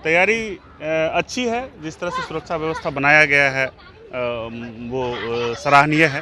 तैयारी अच्छी है। जिस तरह से सुरक्षा व्यवस्था बनाया गया है वो सराहनीय है।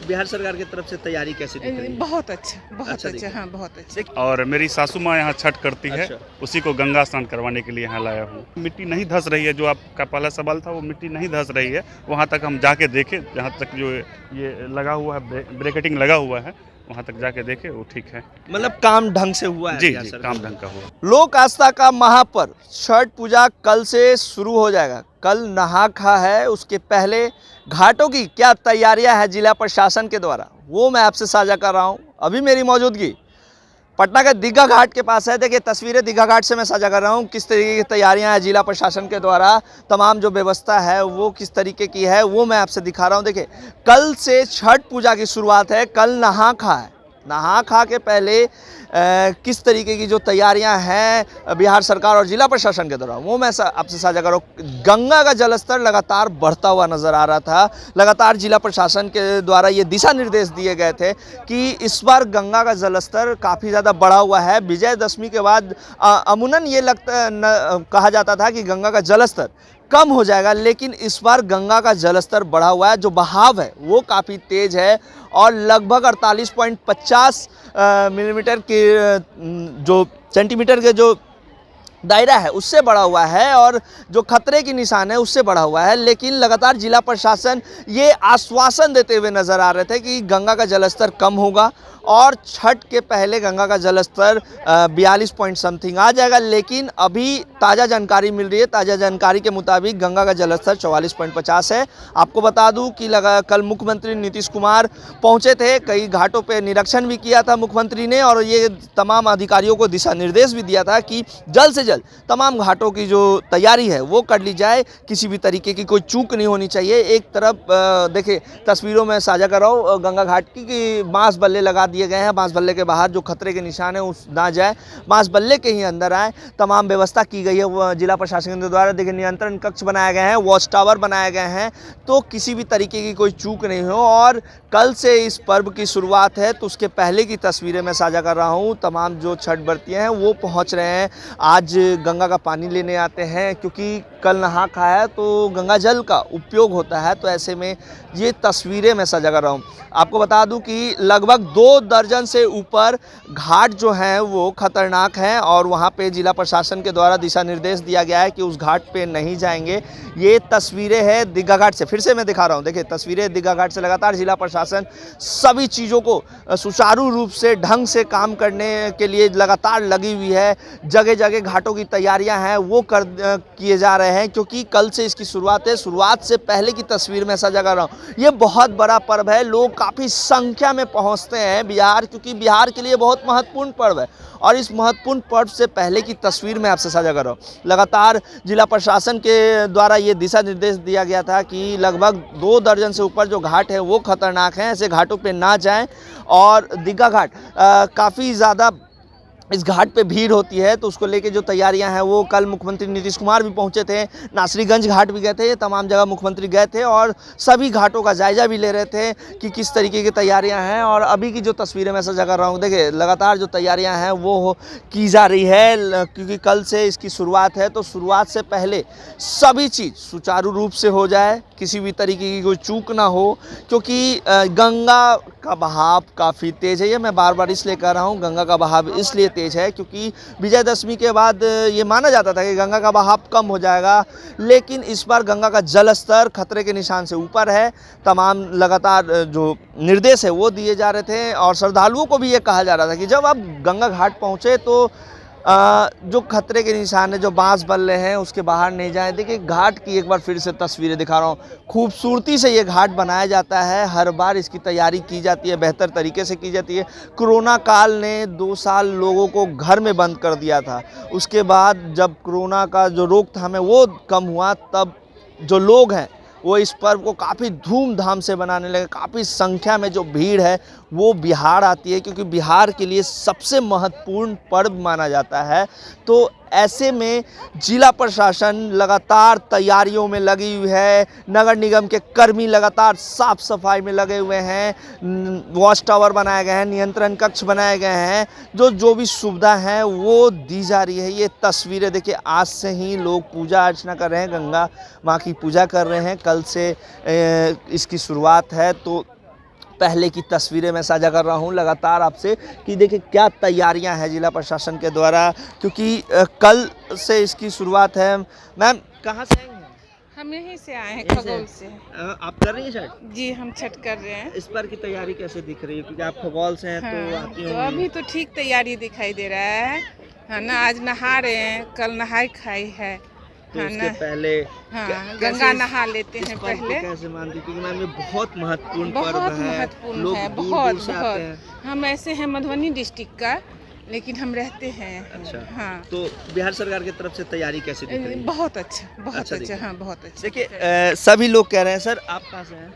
बिहार सरकार की तरफ से तैयारी कैसी दिख रही है? बहुत अच्छा, बहुत अच्छा, दिख हाँ, बहुत अच्छा। और मेरी सासू माँ यहाँ छठ करती है, अच्छा। उसी को गंगा स्नान करवाने के लिए यहाँ लाया हूँ। मिट्टी नहीं धंस रही है, जो आपका पहला सवाल था, वो मिट्टी नहीं धंस रही है। वहाँ तक हम जाके देखे, जहाँ तक जो ये लगा हुआ है, ब्रैकेटिंग लगा हुआ है, वहाँ तक जाके देखे, वो ठीक है। मतलब काम ढंग से हुआ है? जी बिहार जी, सरकार काम ढंग का हुआ। लोक आस्था का महापर्व छठ पूजा कल से शुरू हो जाएगा। कल नहा खा है, उसके पहले घाटों की क्या तैयारियां हैं जिला प्रशासन के द्वारा, वो मैं आपसे साझा कर रहा हूं। अभी मेरी मौजूदगी पटना के दीघा घाट के पास है। देखिए तस्वीरें दीघा घाट से मैं साझा कर रहा हूं, किस तरीके की तैयारियां हैं जिला प्रशासन के द्वारा, तमाम जो व्यवस्था है वो किस तरीके की है वो मैं आपसे दिखा रहा हूं। देखिए कल से छठ पूजा की शुरुआत है। कल नहा खा है, नहा खा के पहले किस तरीके की जो तैयारियां हैं बिहार सरकार और जिला प्रशासन के द्वारा, वो मैं आपसे साझा कर रहा हूँ। गंगा का जलस्तर लगातार बढ़ता हुआ नज़र आ रहा था। लगातार जिला प्रशासन के द्वारा ये दिशा निर्देश दिए गए थे कि इस बार गंगा का जलस्तर काफ़ी ज़्यादा बढ़ा हुआ है। विजयदशमी के बाद अमूनन ये कहा जाता था कि गंगा का जलस्तर कम हो जाएगा, लेकिन इस बार गंगा का जलस्तर बढ़ा हुआ है। जो बहाव है वो काफ़ी तेज़ है और लगभग 48.50 मिलीमीटर के जो सेंटीमीटर के जो दायरा है उससे बढ़ा हुआ है और जो खतरे की निशान है उससे बढ़ा हुआ है। लेकिन लगातार जिला प्रशासन ये आश्वासन देते हुए नज़र आ रहे थे कि गंगा का जलस्तर कम होगा और छठ के पहले गंगा का जलस्तर 42 पॉइंट समथिंग आ जाएगा। लेकिन अभी ताज़ा जानकारी मिल रही है, ताज़ा जानकारी के मुताबिक गंगा का जलस्तर 44.50 है। आपको बता दूं कि कल मुख्यमंत्री नीतीश कुमार पहुंचे थे, कई घाटों पे निरीक्षण भी किया था मुख्यमंत्री ने और ये तमाम अधिकारियों को दिशा निर्देश भी दिया था कि जल्द से जल्द तमाम घाटों की जो तैयारी है वो कर ली जाए, किसी भी तरीके की कोई चूक नहीं होनी चाहिए। एक तरफ देखिए तस्वीरों में साझा कर रहा हूँ गंगा घाट की बांस बल्ले लगा दिए गए हैं। बांस बल्ले के बाहर जो खतरे के निशान है उस ना जाए, बांस बल्ले के ही अंदर आए। तमाम व्यवस्था की गई है जिला प्रशासन के द्वारा। देखिए नियंत्रण कक्ष बनाए गए हैं, वॉच टावर बनाए गए हैं, तो किसी भी तरीके की कोई चूक नहीं हो। और कल से इस पर्व की शुरुआत है, तो उसके पहले की तस्वीरें मैं साझा कर रहा हूँ। तमाम जो छठ व्रतियाँ हैं वो पहुँच रहे हैं, आज गंगा का पानी लेने आते हैं, क्योंकि कल नहा खाया तो गंगा जल का उपयोग होता है। तो ऐसे में ये तस्वीरें मैं साझा कर रहा हूँ। आपको बता दूं कि लगभग 2 दर्जन से ऊपर घाट जो हैं वो खतरनाक हैं और वहाँ पे जिला प्रशासन के द्वारा दिशा निर्देश दिया गया है कि उस घाट पे नहीं जाएंगे। ये तस्वीरें हैं दीघा घाट से, फिर से मैं दिखा रहा हूँ। देखिए तस्वीरें दीघा घाट से। लगातार जिला प्रशासन सभी चीज़ों को सुचारू रूप से ढंग से काम करने के लिए लगातार लगी हुई है। जगह जगह घाटों की तैयारियां हैं वो किए जा रहे हैं, क्योंकि कल से इसकी शुरुआत है। शुरुआत से पहले की तस्वीर मैं साझा कर रहा हूँ। ये बहुत बड़ा पर्व है, लोग काफ़ी संख्या में पहुँचते हैं बिहार, क्योंकि बिहार के लिए बहुत महत्वपूर्ण पर्व है। और इस महत्वपूर्ण पर्व से पहले की तस्वीर मैं आपसे साझा कर रहा हूँ। लगातार जिला प्रशासन के द्वारा ये दिशा निर्देश दिया गया था कि लगभग 2 दर्जन से ऊपर जो घाट हैं वो खतरनाक हैं, ऐसे घाटों पे ना जाएं। और दीघा घाट काफ़ी ज़्यादा इस घाट पे भीड़ होती है, तो उसको लेके जो तैयारियां हैं वो कल मुख्यमंत्री नीतीश कुमार भी पहुंचे थे, नासरीगंज घाट भी गए थे, ये तमाम जगह मुख्यमंत्री गए थे और सभी घाटों का जायजा भी ले रहे थे कि किस तरीके की तैयारियां हैं। और अभी की जो तस्वीरें मैं साझा कर रहा हूँ, देखिए लगातार जो तैयारियाँ हैं वो की जा रही है, क्योंकि कल से इसकी शुरुआत है। तो शुरुआत से पहले सभी चीज़ सुचारू रूप से हो जाए, किसी भी तरीके की कोई चूक ना हो, क्योंकि गंगा का बहाव काफ़ी तेज़ है। ये मैं बार बार इसलिए कह रहा हूँ, गंगा का बहाव इसलिए तेज है क्योंकि विजयदशमी के बाद ये माना जाता था कि गंगा का बहाव कम हो जाएगा, लेकिन इस बार गंगा का जलस्तर खतरे के निशान से ऊपर है। तमाम लगातार जो निर्देश है वो दिए जा रहे थे और श्रद्धालुओं को भी ये कहा जा रहा था कि जब आप गंगा घाट पहुँचे तो जो खतरे के निशान है, जो बांस बल्ले हैं, उसके बाहर नहीं जाएं। देखिए घाट की एक बार फिर से तस्वीरें दिखा रहा हूँ। खूबसूरती से ये घाट बनाया जाता है, हर बार इसकी तैयारी की जाती है, बेहतर तरीके से की जाती है। कोरोना काल ने 2 साल लोगों को घर में बंद कर दिया था। उसके बाद जब कोरोना का जो रोकथाम है वो कम हुआ, तब जो लोग हैं वो इस पर्व को काफ़ी धूमधाम से मनाने लगे। काफ़ी संख्या में जो भीड़ है वो बिहार आती है, क्योंकि बिहार के लिए सबसे महत्वपूर्ण पर्व माना जाता है। तो ऐसे में जिला प्रशासन लगातार तैयारियों में लगी हुई है, नगर निगम के कर्मी लगातार साफ सफाई में लगे हुए हैं, वॉच टावर बनाए गए हैं, नियंत्रण कक्ष बनाए गए हैं, जो भी सुविधा है वो दी जा रही है। ये तस्वीरें देखिए, आज से ही लोग पूजा अर्चना कर रहे हैं, गंगा माँ की पूजा कर रहे हैं, कल से इसकी शुरुआत है। तो पहले की तस्वीरें मैं साझा कर रहा हूं लगातार आपसे कि देखिए क्या तैयारियां हैं जिला प्रशासन के द्वारा, क्योंकि कल से इसकी शुरुआत है। मैम कहां से आई हैं? हम यहीं से आए हैं, यहीं से? खगोल से। आप कर रही हैं छठ? जी, हम छठ कर रहे हैं। इस बार की तैयारी कैसे दिख रही है, क्योंकि आप खगोल से हैं तो हाँ, आती तो होंगी। अभी तो ठीक तैयारी दिखाई दे रहा है ना। आज नहा रहे हैं, कल नहाई खाई है, तो हाँ उसके ना। पहले हाँ, कैसे गंगा नहा लेते इस हैं पर्व को पहले। कैसे मानती है? क्योंकि मैम ये बहुत महत्वपूर्ण पर्व बहुत है, महत्वपूर्ण लोग है, दूर बहुत दूर से आते हैं। बहुत। हम ऐसे हैं मधुबनी डिस्ट्रिक्ट का, लेकिन हम रहते हैं। अच्छा। हाँ, तो बिहार सरकार की तरफ से तैयारी कैसे दिख रही है? बहुत अच्छा, बहुत अच्छा अच्छा, दिख रहा हाँ, बहुत अच्छा। देखिए सभी लोग कह रहे हैं। सर आप कहाँ से हैं?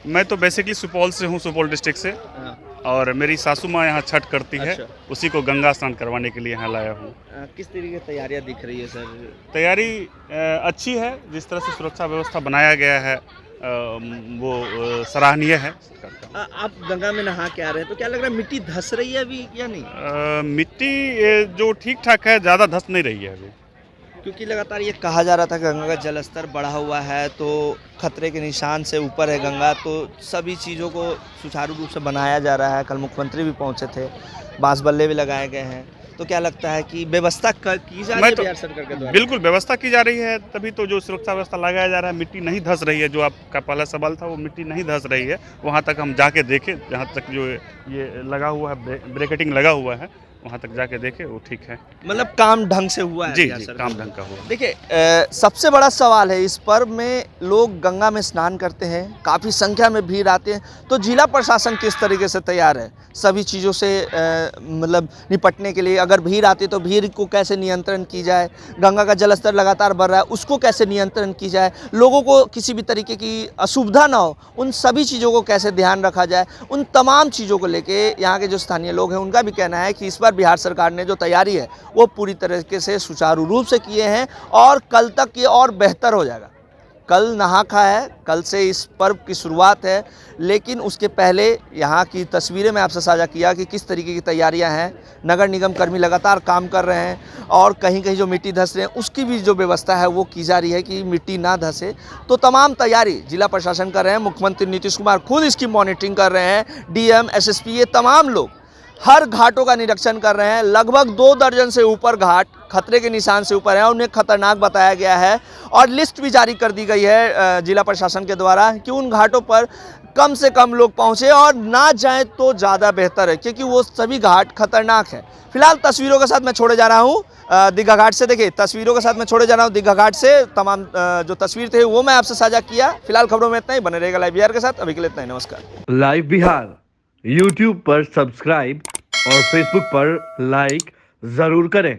मैं तो बेसिकली सुपौल से हूँ, सुपौल डिस्ट्रिक्ट से, हाँ। और मेरी सासू माँ यहाँ छठ करती है, अच्छा। उसी को गंगा स्नान करवाने के लिए यहाँ लाया हूँ। किस तरीके की तैयारियां दिख रही है सर? तैयारी अच्छी है, जिस तरह से सुरक्षा व्यवस्था बनाया गया है वो सराहनीय है। आप गंगा में नहा के आ रहे हैं, तो क्या लग रहा है मिट्टी धंस रही है अभी या नहीं? मिट्टी जो ठीक ठाक है, ज़्यादा धंस नहीं रही है अभी, क्योंकि लगातार ये कहा जा रहा था कि गंगा का जल स्तर बढ़ा हुआ है, तो खतरे के निशान से ऊपर है गंगा, तो सभी चीज़ों को सुचारू रूप से बनाया जा रहा है। कल मुख्यमंत्री भी पहुंचे थे, बांस बल्ले भी लगाए गए हैं। तो क्या लगता है कि व्यवस्था की जा रही है बिहार सरकार के द्वारा? बिल्कुल व्यवस्था की जा रही है, तभी तो जो सुरक्षा व्यवस्था लगाया जा रहा है, मिट्टी नहीं धंस रही है। जो आपका पहला सवाल था, वो मिट्टी नहीं धंस रही है। वहाँ तक हम जाके देखें, जहाँ तक जो ये लगा हुआ है, ब्रैकेटिंग लगा हुआ है, वहाँ तक जाके देखे, वो ठीक है। मतलब काम ढंग से हुआ है? जी बिहार जी, सरकार काम ढंग का हुआ। देखिए सबसे बड़ा सवाल है, इस पर्व में लोग गंगा में स्नान करते हैं, काफ़ी संख्या में भीड़ आते हैं, तो जिला प्रशासन किस तरीके से तैयार है सभी चीज़ों से मतलब निपटने के लिए? अगर भीड़ आती है तो भीड़ को कैसे नियंत्रण की जाए, गंगा का जलस्तर लगातार बढ़ रहा है उसको कैसे नियंत्रण की जाए, लोगों को किसी भी तरीके की असुविधा ना हो, उन सभी चीज़ों को कैसे ध्यान रखा जाए, उन तमाम चीज़ों को लेके यहाँ के जो स्थानीय लोग हैं उनका भी कहना है कि इस बार बिहार सरकार ने जो तैयारी है वो पूरी तरीके से सुचारू रूप से किए हैं, और कल तक ये और बेहतर हो जाएगा। कल नहाखा है, कल से इस पर्व की शुरुआत है, लेकिन उसके पहले यहाँ की तस्वीरें मैं आपसे साझा किया कि किस तरीके की तैयारियां हैं। नगर निगम कर्मी लगातार काम कर रहे हैं, और कहीं कहीं जो मिट्टी धंस रहे हैं उसकी भी जो व्यवस्था है वो की जा रही है कि मिट्टी ना धंसे। तो तमाम तैयारी जिला प्रशासन कर रहे हैं, मुख्यमंत्री नीतीश कुमार खुद इसकी मॉनिटरिंग कर रहे हैं, डीएम एसएसपी ये तमाम लोग हर घाटों का निरीक्षण कर रहे हैं। लगभग 2 दर्जन से ऊपर घाट खतरे के निशान से ऊपर है, उन्हें खतरनाक बताया गया है, और लिस्ट भी जारी कर दी गई है जिला प्रशासन के द्वारा कि उन घाटों पर कम से कम लोग पहुंचे और ना जाएं तो ज़्यादा बेहतर है, क्योंकि वो सभी घाट खतरनाक है। फिलहाल तस्वीरों के साथ मैं छोड़े जा रहा हूँ दीघा घाट से। देखिए तस्वीरों के साथ मैं छोड़े जा रहा हूँ दीघा घाट से। तमाम जो तस्वीर थे वो मैं आपसे साझा किया। फिलहाल खबरों में इतना ही, बने रहेगा लाइव बिहार के साथ। अभी के लिए इतना ही, नमस्कार। लाइव बिहार यूट्यूब पर सब्सक्राइब और फेसबुक पर लाइक जरूर करें।